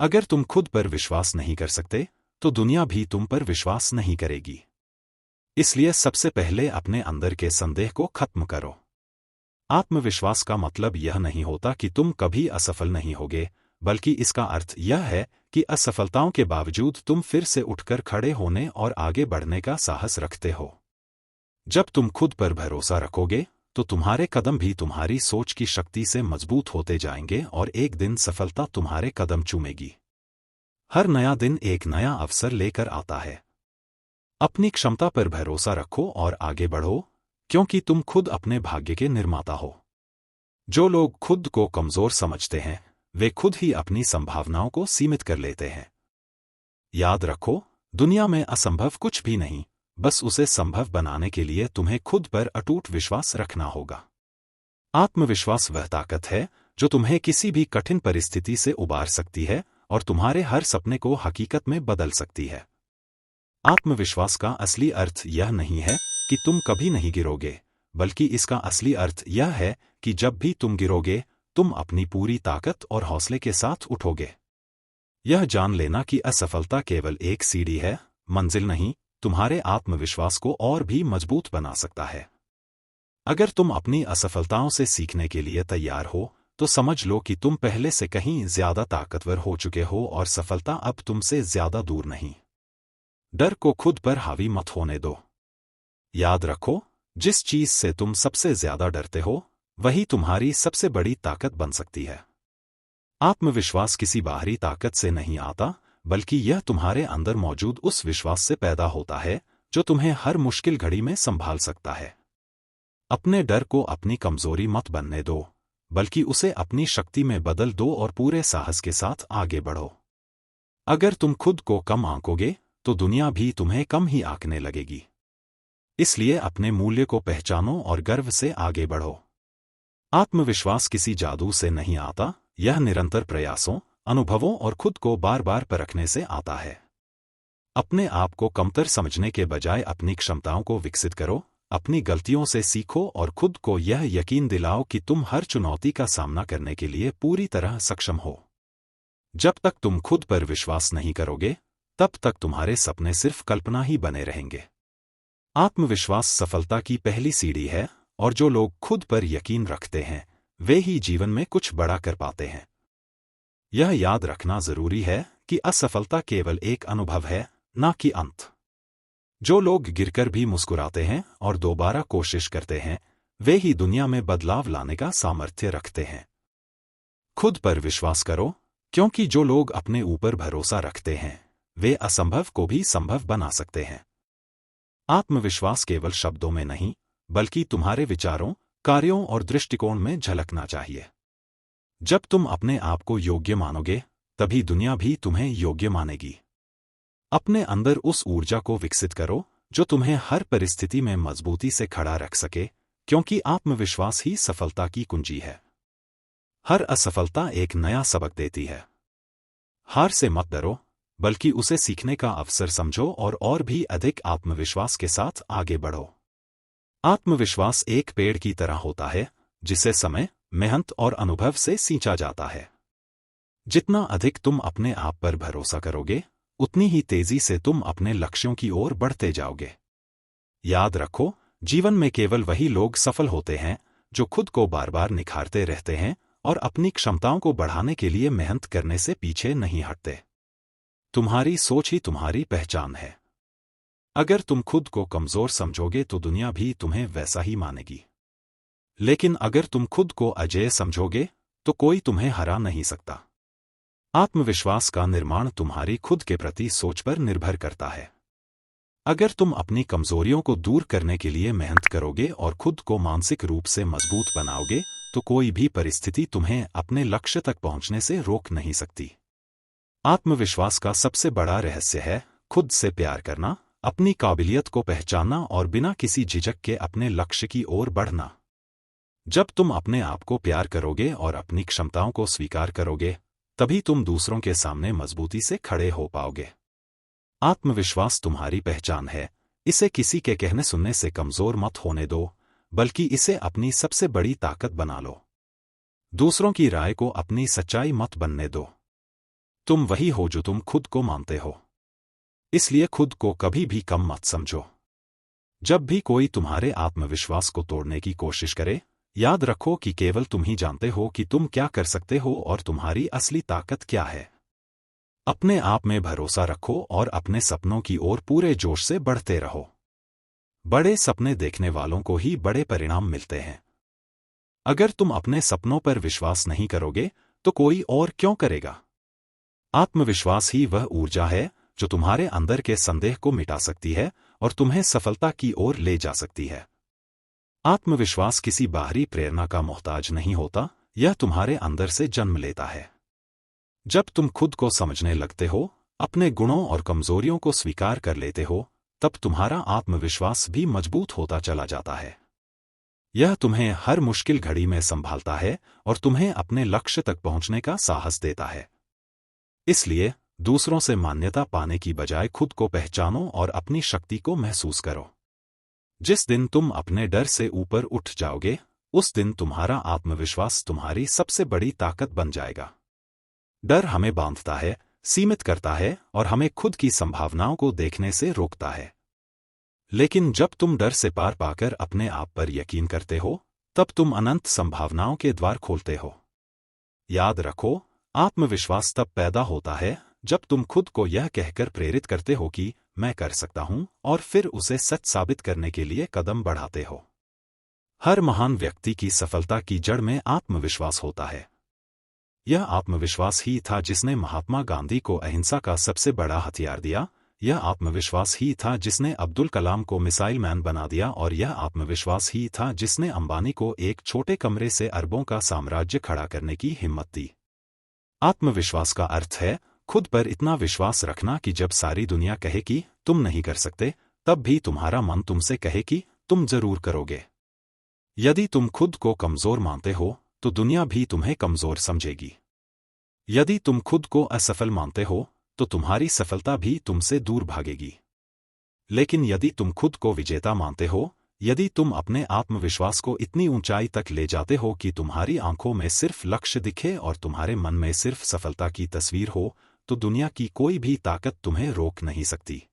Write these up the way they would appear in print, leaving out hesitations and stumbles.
अगर तुम खुद पर विश्वास नहीं कर सकते तो दुनिया भी तुम पर विश्वास नहीं करेगी। इसलिए सबसे पहले अपने अंदर के संदेह को खत्म करो। आत्मविश्वास का मतलब यह नहीं होता कि तुम कभी असफल नहीं होगे, बल्कि इसका अर्थ यह है कि असफलताओं के बावजूद तुम फिर से उठकर खड़े होने और आगे बढ़ने का साहस रखते हो। जब तुम खुद पर भरोसा रखोगे तो तुम्हारे कदम भी तुम्हारी सोच की शक्ति से मजबूत होते जाएंगे और एक दिन सफलता तुम्हारे कदम चूमेगी। हर नया दिन एक नया अवसर लेकर आता है। अपनी क्षमता पर भरोसा रखो और आगे बढ़ो, क्योंकि तुम खुद अपने भाग्य के निर्माता हो। जो लोग खुद को कमजोर समझते हैं वे खुद ही अपनी संभावनाओं को सीमित कर लेते हैं। याद रखो, दुनिया में असंभव कुछ भी नहीं, बस उसे संभव बनाने के लिए तुम्हें खुद पर अटूट विश्वास रखना होगा। आत्मविश्वास वह ताकत है जो तुम्हें किसी भी कठिन परिस्थिति से उबार सकती है और तुम्हारे हर सपने को हकीकत में बदल सकती है। आत्मविश्वास का असली अर्थ यह नहीं है कि तुम कभी नहीं गिरोगे, बल्कि इसका असली अर्थ यह है कि जब भी तुम गिरोगे तुम अपनी पूरी ताकत और हौसले के साथ उठोगे। यह जान लेना कि असफलता केवल एक सीढ़ी है, मंजिल नहीं, तुम्हारे आत्मविश्वास को और भी मजबूत बना सकता है। अगर तुम अपनी असफलताओं से सीखने के लिए तैयार हो तो समझ लो कि तुम पहले से कहीं ज्यादा ताकतवर हो चुके हो और सफलता अब तुमसे ज्यादा दूर नहीं। डर को खुद पर हावी मत होने दो। याद रखो, जिस चीज से तुम सबसे ज्यादा डरते हो वही तुम्हारी सबसे बड़ी ताकत बन सकती है। आत्मविश्वास किसी बाहरी ताकत से नहीं आता, बल्कि यह तुम्हारे अंदर मौजूद उस विश्वास से पैदा होता है जो तुम्हें हर मुश्किल घड़ी में संभाल सकता है। अपने डर को अपनी कमजोरी मत बनने दो, बल्कि उसे अपनी शक्ति में बदल दो और पूरे साहस के साथ आगे बढ़ो। अगर तुम खुद को कम आंकोगे तो दुनिया भी तुम्हें कम ही आंकने लगेगी। इसलिए अपने मूल्य को पहचानो और गर्व से आगे बढ़ो। आत्मविश्वास किसी जादू से नहीं आता, यह निरंतर प्रयासों, अनुभवों और खुद को बार बार परखने से आता है। अपने आप को कमतर समझने के बजाय अपनी क्षमताओं को विकसित करो, अपनी गलतियों से सीखो और खुद को यह यकीन दिलाओ कि तुम हर चुनौती का सामना करने के लिए पूरी तरह सक्षम हो। जब तक तुम खुद पर विश्वास नहीं करोगे, तब तक तुम्हारे सपने सिर्फ कल्पना ही बने रहेंगे। आत्मविश्वास सफलता की पहली सीढ़ी है और जो लोग खुद पर यकीन रखते हैं वे ही जीवन में कुछ बड़ा कर पाते हैं। यह याद रखना जरूरी है कि असफलता केवल एक अनुभव है, ना कि अंत। जो लोग गिरकर भी मुस्कुराते हैं और दोबारा कोशिश करते हैं वे ही दुनिया में बदलाव लाने का सामर्थ्य रखते हैं। खुद पर विश्वास करो, क्योंकि जो लोग अपने ऊपर भरोसा रखते हैं वे असंभव को भी संभव बना सकते हैं। आत्मविश्वास केवल शब्दों में नहीं, बल्कि तुम्हारे विचारों, कार्यों और दृष्टिकोण में झलकना चाहिए। जब तुम अपने आप को योग्य मानोगे, तभी दुनिया भी तुम्हें योग्य मानेगी। अपने अंदर उस ऊर्जा को विकसित करो जो तुम्हें हर परिस्थिति में मजबूती से खड़ा रख सके, क्योंकि आत्मविश्वास ही सफलता की कुंजी है। हर असफलता एक नया सबक देती है। हार से मत डरो, बल्कि उसे सीखने का अवसर समझो और भी अधिक आत्मविश्वास के साथ आगे बढ़ो। आत्मविश्वास एक पेड़ की तरह होता है जिसे समय, मेहनत और अनुभव से सींचा जाता है। जितना अधिक तुम अपने आप पर भरोसा करोगे, उतनी ही तेजी से तुम अपने लक्ष्यों की ओर बढ़ते जाओगे। याद रखो, जीवन में केवल वही लोग सफल होते हैं जो खुद को बार बार निखारते रहते हैं और अपनी क्षमताओं को बढ़ाने के लिए मेहनत करने से पीछे नहीं हटते। तुम्हारी सोच ही तुम्हारी पहचान है। अगर तुम खुद को कमजोर समझोगे तो दुनिया भी तुम्हें वैसा ही मानेगी। लेकिन अगर तुम खुद को अजेय समझोगे तो कोई तुम्हें हरा नहीं सकता। आत्मविश्वास का निर्माण तुम्हारी खुद के प्रति सोच पर निर्भर करता है। अगर तुम अपनी कमजोरियों को दूर करने के लिए मेहनत करोगे और खुद को मानसिक रूप से मजबूत बनाओगे तो कोई भी परिस्थिति तुम्हें अपने लक्ष्य तक पहुंचने से रोक नहीं सकती। आत्मविश्वास का सबसे बड़ा रहस्य है खुद से प्यार करना, अपनी काबिलियत को पहचानना और बिना किसी झिझक के अपने लक्ष्य की ओर बढ़ना। जब तुम अपने आप को प्यार करोगे और अपनी क्षमताओं को स्वीकार करोगे, तभी तुम दूसरों के सामने मजबूती से खड़े हो पाओगे। आत्मविश्वास तुम्हारी पहचान है, इसे किसी के कहने सुनने से कमजोर मत होने दो, बल्कि इसे अपनी सबसे बड़ी ताकत बना लो। दूसरों की राय को अपनी सच्चाई मत बनने दो। तुम वही हो जो तुम खुद को मानते हो। इसलिए खुद को कभी भी कम मत समझो। जब भी कोई तुम्हारे आत्मविश्वास को तोड़ने की कोशिश करे, याद रखो कि केवल तुम ही जानते हो कि तुम क्या कर सकते हो और तुम्हारी असली ताकत क्या है। अपने आप में भरोसा रखो और अपने सपनों की ओर पूरे जोश से बढ़ते रहो। बड़े सपने देखने वालों को ही बड़े परिणाम मिलते हैं। अगर तुम अपने सपनों पर विश्वास नहीं करोगे तो कोई और क्यों करेगा? आत्मविश्वास ही वह ऊर्जा है जो तुम्हारे अंदर के संदेह को मिटा सकती है और तुम्हें सफलता की ओर ले जा सकती है। आत्मविश्वास किसी बाहरी प्रेरणा का मोहताज नहीं होता, यह तुम्हारे अंदर से जन्म लेता है। जब तुम खुद को समझने लगते हो, अपने गुणों और कमजोरियों को स्वीकार कर लेते हो, तब तुम्हारा आत्मविश्वास भी मजबूत होता चला जाता है। यह तुम्हें हर मुश्किल घड़ी में संभालता है और तुम्हें अपने लक्ष्य तक पहुंचने का साहस देता है। इसलिए दूसरों से मान्यता पाने की बजाय खुद को पहचानो और अपनी शक्ति को महसूस करो। जिस दिन तुम अपने डर से ऊपर उठ जाओगे, उस दिन तुम्हारा आत्मविश्वास तुम्हारी सबसे बड़ी ताकत बन जाएगा। डर हमें बांधता है, सीमित करता है और हमें खुद की संभावनाओं को देखने से रोकता है। लेकिन जब तुम डर से पार पाकर अपने आप पर यकीन करते हो, तब तुम अनंत संभावनाओं के द्वार खोलते हो। याद रखो, आत्मविश्वास तब पैदा होता है जब तुम खुद को यह कहकर प्रेरित करते हो कि मैं कर सकता हूं, और फिर उसे सच साबित करने के लिए कदम बढ़ाते हो। हर महान व्यक्ति की सफलता की जड़ में आत्मविश्वास होता है। यह आत्मविश्वास ही था जिसने महात्मा गांधी को अहिंसा का सबसे बड़ा हथियार दिया। यह आत्मविश्वास ही था जिसने अब्दुल कलाम को मिसाइल मैन बना दिया, और यह आत्मविश्वास ही था जिसने अंबानी को एक छोटे कमरे से अरबों का साम्राज्य खड़ा करने की हिम्मत दी। आत्मविश्वास का अर्थ है खुद पर इतना विश्वास रखना कि जब सारी दुनिया कहे कि तुम नहीं कर सकते, तब भी तुम्हारा मन तुमसे कहे कि तुम जरूर करोगे। यदि तुम खुद को कमजोर मानते हो, तो दुनिया भी तुम्हें कमजोर समझेगी। यदि तुम खुद को असफल मानते हो, तो तुम्हारी सफलता भी तुमसे दूर भागेगी। लेकिन यदि तुम खुद को विजेता मानते हो, यदि तुम अपने आत्मविश्वास को इतनी ऊंचाई तक ले जाते हो कि तुम्हारी आंखों में सिर्फ लक्ष्य दिखे और तुम्हारे मन में सिर्फ सफलता की तस्वीर हो, तो दुनिया की कोई भी ताकत तुम्हें रोक नहीं सकती।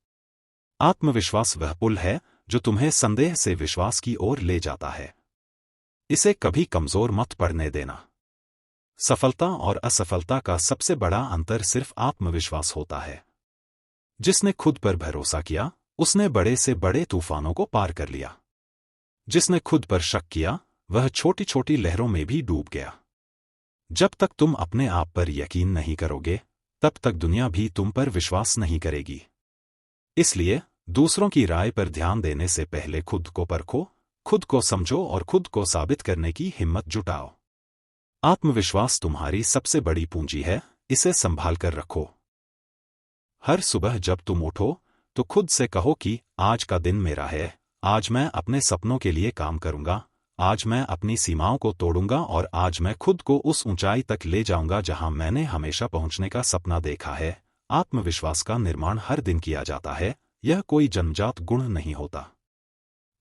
आत्मविश्वास वह पुल है जो तुम्हें संदेह से विश्वास की ओर ले जाता है। इसे कभी कमजोर मत पड़ने देना। सफलता और असफलता का सबसे बड़ा अंतर सिर्फ आत्मविश्वास होता है। जिसने खुद पर भरोसा किया, उसने बड़े से बड़े तूफानों को पार कर लिया। जिसने खुद पर शक किया, वह छोटी छोटी लहरों में भी डूब गया। जब तक तुम अपने आप पर यकीन नहीं करोगे, तब तक दुनिया भी तुम पर विश्वास नहीं करेगी। इसलिए दूसरों की राय पर ध्यान देने से पहले खुद को परखो, खुद को समझो और खुद को साबित करने की हिम्मत जुटाओ। आत्मविश्वास तुम्हारी सबसे बड़ी पूंजी है, इसे संभाल कर रखो। हर सुबह जब तुम उठो, तो खुद से कहो कि आज का दिन मेरा है, आज मैं अपने सपनों के लिए काम करूंगा, आज मैं अपनी सीमाओं को तोड़ूंगा और आज मैं खुद को उस ऊंचाई तक ले जाऊंगा जहां मैंने हमेशा पहुंचने का सपना देखा है। आत्मविश्वास का निर्माण हर दिन किया जाता है, यह कोई जन्मजात गुण नहीं होता।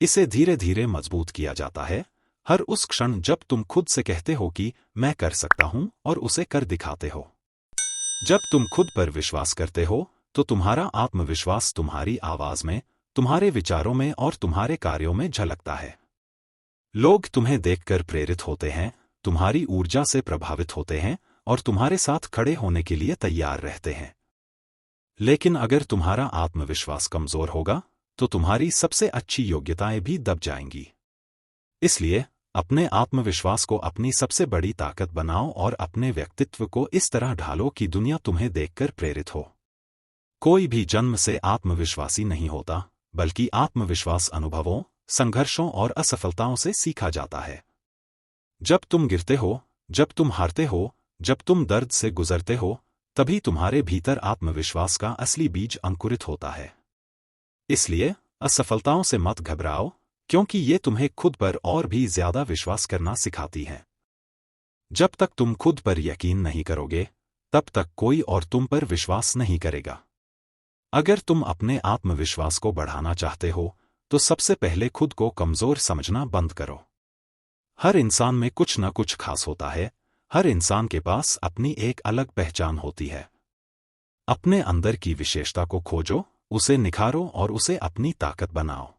इसे धीरे धीरे मजबूत किया जाता है, हर उस क्षण जब तुम खुद से कहते हो कि मैं कर सकता हूं और उसे कर दिखाते हो। जब तुम खुद पर विश्वास करते हो, तो तुम्हारा आत्मविश्वास तुम्हारी आवाज में, तुम्हारे विचारों में और तुम्हारे कार्यों में झलकता है। लोग तुम्हें देखकर प्रेरित होते हैं, तुम्हारी ऊर्जा से प्रभावित होते हैं और तुम्हारे साथ खड़े होने के लिए तैयार रहते हैं। लेकिन अगर तुम्हारा आत्मविश्वास कमजोर होगा, तो तुम्हारी सबसे अच्छी योग्यताएं भी दब जाएंगी। इसलिए अपने आत्मविश्वास को अपनी सबसे बड़ी ताकत बनाओ और अपने व्यक्तित्व को इस तरह ढालो कि दुनिया तुम्हें देखकर प्रेरित हो। कोई भी जन्म से आत्मविश्वासी नहीं होता, बल्कि आत्मविश्वास अनुभवों, संघर्षों और असफलताओं से सीखा जाता है। जब तुम गिरते हो, जब तुम हारते हो, जब तुम दर्द से गुजरते हो, तभी तुम्हारे भीतर आत्मविश्वास का असली बीज अंकुरित होता है। इसलिए असफलताओं से मत घबराओ, क्योंकि ये तुम्हें खुद पर और भी ज्यादा विश्वास करना सिखाती हैं। जब तक तुम खुद पर यकीन नहीं करोगे, तब तक कोई और तुम पर विश्वास नहीं करेगा। अगर तुम अपने आत्मविश्वास को बढ़ाना चाहते हो, तो सबसे पहले खुद को कमजोर समझना बंद करो। हर इंसान में कुछ न कुछ खास होता है, हर इंसान के पास अपनी एक अलग पहचान होती है। अपने अंदर की विशेषता को खोजो, उसे निखारो और उसे अपनी ताकत बनाओ।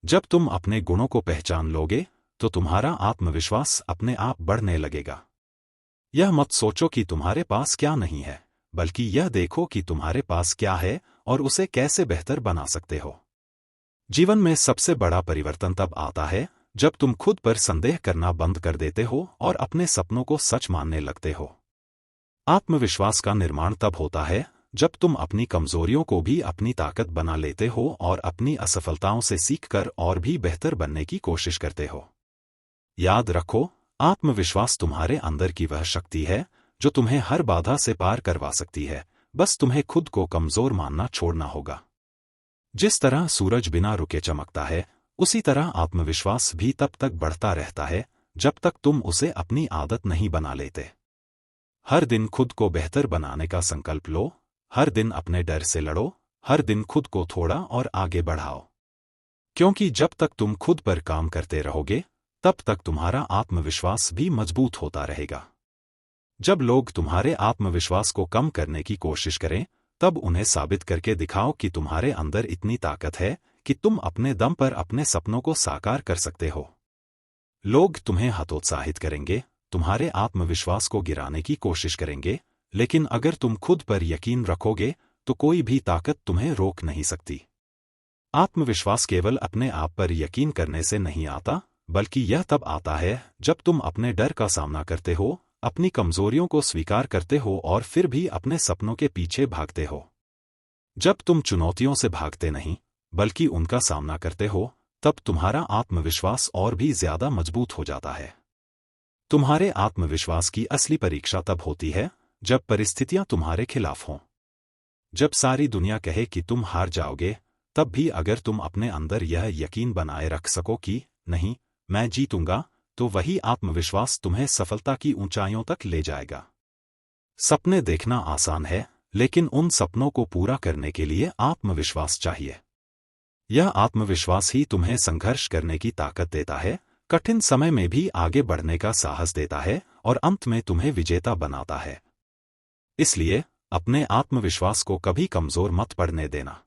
जब तुम अपने गुणों को पहचान लोगे तो तुम्हारा आत्मविश्वास अपने आप बढ़ने लगेगा। यह मत सोचो कि तुम्हारे पास क्या नहीं है, बल्कि यह देखो कि तुम्हारे पास क्या है और उसे कैसे बेहतर बना सकते हो। जीवन में सबसे बड़ा परिवर्तन तब आता है जब तुम खुद पर संदेह करना बंद कर देते हो और अपने सपनों को सच मानने लगते हो। आत्मविश्वास का निर्माण तब होता है जब तुम अपनी कमजोरियों को भी अपनी ताकत बना लेते हो और अपनी असफलताओं से सीखकर और भी बेहतर बनने की कोशिश करते हो। याद रखो, आत्मविश्वास तुम्हारे अंदर की वह शक्ति है जो तुम्हें हर बाधा से पार करवा सकती है, बस तुम्हें खुद को कमजोर मानना छोड़ना होगा। जिस तरह सूरज बिना रुके चमकता है, उसी तरह आत्मविश्वास भी तब तक बढ़ता रहता है जब तक तुम उसे अपनी आदत नहीं बना लेते। हर दिन खुद को बेहतर बनाने का संकल्प लो, हर दिन अपने डर से लड़ो, हर दिन खुद को थोड़ा और आगे बढ़ाओ। क्योंकि जब तक तुम खुद पर काम करते रहोगे, तब तक तुम्हारा आत्मविश्वास भी मजबूत होता रहेगा। जब लोग तुम्हारे आत्मविश्वास को कम करने की कोशिश करें, तब उन्हें साबित करके दिखाओ कि तुम्हारे अंदर इतनी ताकत है कि तुम अपने दम पर अपने सपनों को साकार कर सकते हो। लोग तुम्हें हतोत्साहित करेंगे, तुम्हारे आत्मविश्वास को गिराने की कोशिश करेंगे, लेकिन अगर तुम खुद पर यकीन रखोगे तो कोई भी ताकत तुम्हें रोक नहीं सकती। आत्मविश्वास केवल अपने आप पर यकीन करने से नहीं आता, बल्कि यह तब आता है जब तुम अपने डर का सामना करते हो, अपनी कमजोरियों को स्वीकार करते हो और फिर भी अपने सपनों के पीछे भागते हो। जब तुम चुनौतियों से भागते नहीं, बल्कि उनका सामना करते हो, तब तुम्हारा आत्मविश्वास और भी ज्यादा मजबूत हो जाता है। तुम्हारे आत्मविश्वास की असली परीक्षा तब होती है जब परिस्थितियां तुम्हारे खिलाफ हों। जब सारी दुनिया कहे कि तुम हार जाओगे, तब भी अगर तुम अपने अंदर यह यकीन बनाए रख सको कि नहीं, मैं जीतूंगा, तो वही आत्मविश्वास तुम्हें सफलता की ऊंचाइयों तक ले जाएगा। सपने देखना आसान है, लेकिन उन सपनों को पूरा करने के लिए आत्मविश्वास चाहिए। यह आत्मविश्वास ही तुम्हें संघर्ष करने की ताकत देता है, कठिन समय में भी आगे बढ़ने का साहस देता है और अंत में तुम्हें विजेता बनाता है। इसलिए अपने आत्मविश्वास को कभी कमजोर मत पड़ने देना।